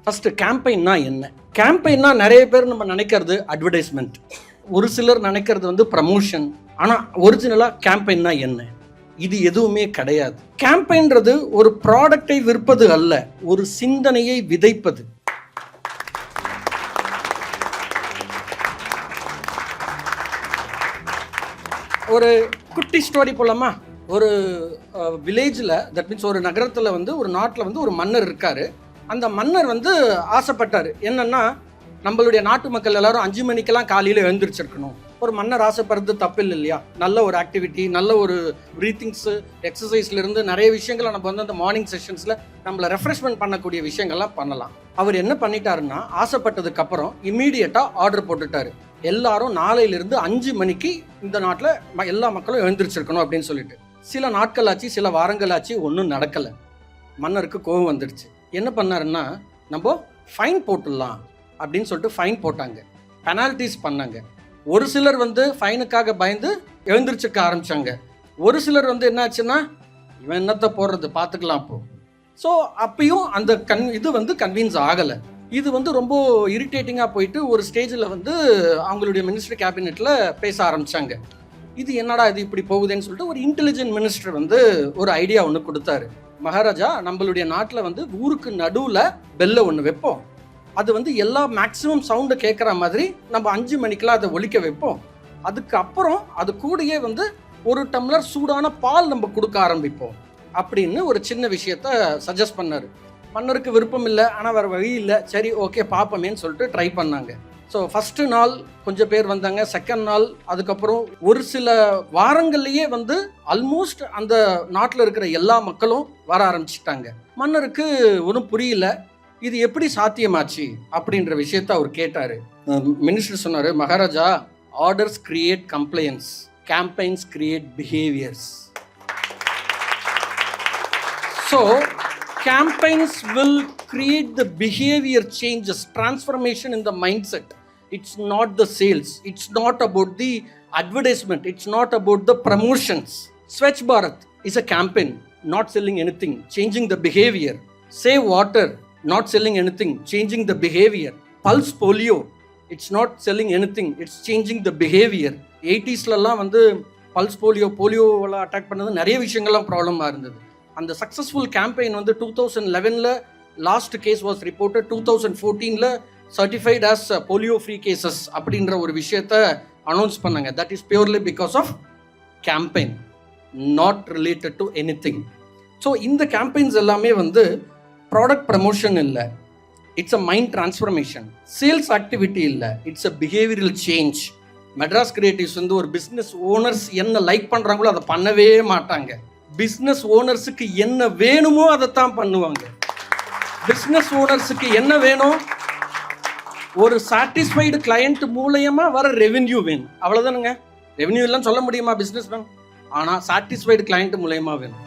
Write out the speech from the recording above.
First கேம்பெயின்னா என்ன? கேம்பெயின்னா நிறைய பேர் நம்ம நினைக்கிறது அட்வர்டைஸ்மெண்ட், ஒரு சிலர் நினைக்கிறது வந்து ப்ரமோஷன். ஆனால் ஒரிஜினலாக கேம்பெயின்னா என்ன? இது எதுவுமே கிடையாது. கேம்பெயின்றது ஒரு ப்ராடக்டை விற்பது அல்ல, ஒரு சிந்தனையை விதைப்பது. ஒரு குட்டி ஸ்டோரி போலாமா? ஒரு வில்லேஜில், தட் மீன்ஸ் ஒரு நகரத்தில் வந்து ஒரு நாட்டில் வந்து ஒரு மன்னர் இருக்காரு. அந்த மன்னர் வந்து ஆசைப்பட்டார் என்னன்னா, நம்மளுடைய நாட்டு மக்கள் எல்லாரும் 5 மணிக்கெல்லாம் காலையில் எழுந்திரிச்சிருக்கணும். ஒரு மன்னர் ஆசைப்படுறது தப்பு இல்லை இல்லையா? நல்ல ஒரு ஆக்டிவிட்டி, நல்ல ஒரு ப்ரீத்திங்ஸு, எக்ஸசைஸ்லேருந்து நிறைய விஷயங்களை நம்ம வந்து அந்த மார்னிங் செஷன்ஸில் நம்மளை ரெஃப்ரெஷ்மெண்ட் பண்ணக்கூடிய விஷயங்கள்லாம் பண்ணலாம். அவர் என்ன பண்ணிட்டாருன்னா, ஆசைப்பட்டதுக்கப்புறம் இம்மீடியட்டாக ஆர்டர் போட்டுட்டாரு, எல்லாரும் நாளையிலிருந்து 5 மணிக்கு இந்த நாட்டில் எல்லா மக்களும் எழுந்திரிச்சிருக்கணும் அப்படின்னு சொல்லிட்டு. சில நாட்கள் ஆச்சு, சில வாரங்கள் ஆச்சு, ஒன்றும் நடக்கலை. மன்னருக்கு கோபம் வந்துடுச்சு. என்ன பண்ணாருன்னா, நம்ம ஃபைன் போட்டுடலாம் அப்படின்னு சொல்லிட்டு ஃபைன் போட்டாங்க, பெனால்டிஸ் பண்ணாங்க. ஒரு சிலர் வந்து ஃபைனுக்காக பயந்து எழுந்திரிச்சிருக்க ஆரம்பித்தாங்க. ஒரு சிலர் வந்து என்னாச்சுன்னா, இவன் என்னத்தை போடுறது பார்த்துக்கலாம் அப்போ. ஸோ அப்பயும் அந்த இது வந்து கன்வின்ஸ் ஆகலை. இது வந்து ரொம்ப இரிட்டேட்டிங்காக போயிட்டு ஒரு ஸ்டேஜில் வந்து அவங்களுடைய மினிஸ்டர் கேபினெட்டில் பேச ஆரம்பித்தாங்க. இது என்னடா இது இப்படி போகுதுன்னு சொல்லிட்டு ஒரு இன்டெலிஜென்ட் மினிஸ்டர் வந்து ஒரு ஐடியா ஒன்று கொடுத்தாரு. மகாராஜா, நம்மளுடைய நாட்டில் வந்து ஊருக்கு நடுவில் பெல்லை ஒன்று வைப்போம், அது வந்து எல்லா மேக்ஸிமம் சவுண்டை கேட்குற மாதிரி நம்ம 5 மணிக்கெலாம் அதை ஒலிக்க வைப்போம். அதுக்கப்புறம் அது கூடயே வந்து ஒரு டம்ளர் சூடான பால் நம்ம கொடுக்க ஆரம்பிப்போம் அப்படின்னு ஒரு சின்ன விஷயத்த சஜஸ்ட் பண்ணார். மன்னருக்கு விருப்பம் இல்லை, ஆனால் வேறு வழி இல்லை, சரி ஓகே பார்ப்போமேன்னு சொல்லிட்டு ட்ரை பண்ணாங்க. ஸோ ஃபஸ்ட்டு நாள் கொஞ்சம் பேர் வந்தாங்க, செகண்ட் நாள், அதுக்கப்புறம் ஒரு சில வாரங்கள்லேயே வந்து ஆல்மோஸ்ட் அந்த நாட்டில் இருக்கிற எல்லா மக்களும் வர ஆரம்பிச்சிட்டாங்க. மன்னருக்கு ஒன்றும் புரியல, இது எப்படி சாத்தியமாச்சு அப்படின்ற விஷயத்த அவர் கேட்டார். மினிஸ்டர் சொன்னார், Maharaja, orders create compliance, campaigns create behaviours. So campaigns will create the behavior changes, transformation in the mindset. It's not the sales, it's not about the advertisement, it's not about the promotions. Swachh Bharat is a campaign, not selling anything, changing the behavior. Save water, not selling anything, changing the behavior. Pulse polio, it's not selling anything, it's changing the behavior. 80s லலாம் வந்து pulse போலியோவெல்லாம் attack பண்ணது நிறைய விஷயங்கள்லாம் ப்ராப்ளமாக இருந்தது. அந்த successful campaign வந்து 2011 last case was reported, 2014 certified as polio free cases அப்படின்ற ஒரு விஷயத்த அனௌன்ஸ் பண்ணாங்க. That is purely because of campaign, not related to any thing. So இந்த கேம்பெயின்ஸ் எல்லாமே வந்து ப்ராடக்ட் ப்ரமோஷன் இல்லை, it's a mind transformation. Sales activity இல்லை, it's a behavioural change. Madras Creatives வந்து ஒரு பிஸ்னஸ் ஓனர்ஸ் என்ன லைக் பண்ணுறாங்களோ அதை பண்ணவே மாட்டாங்க. பிஸ்னஸ் ஓனர்ஸுக்கு என்ன வேணுமோ அதைத்தான் பண்ணுவாங்க. பிஸ்னஸ் ஓனர்ஸுக்கு என்ன வேணும்? ஒரு சாட்டிஸ்ஃபைடு கிளையண்ட் மூலயமா வர ரெவென்யூ வேணும், அவ்வளோதானுங்க. ரெவென்யூ எல்லாம் சொல்ல முடியுமா பிஸ்னஸ் மேன்? ஆனால் சாட்டிஸ்ஃபைடு கிளையண்ட் மூலயமா வேணும்.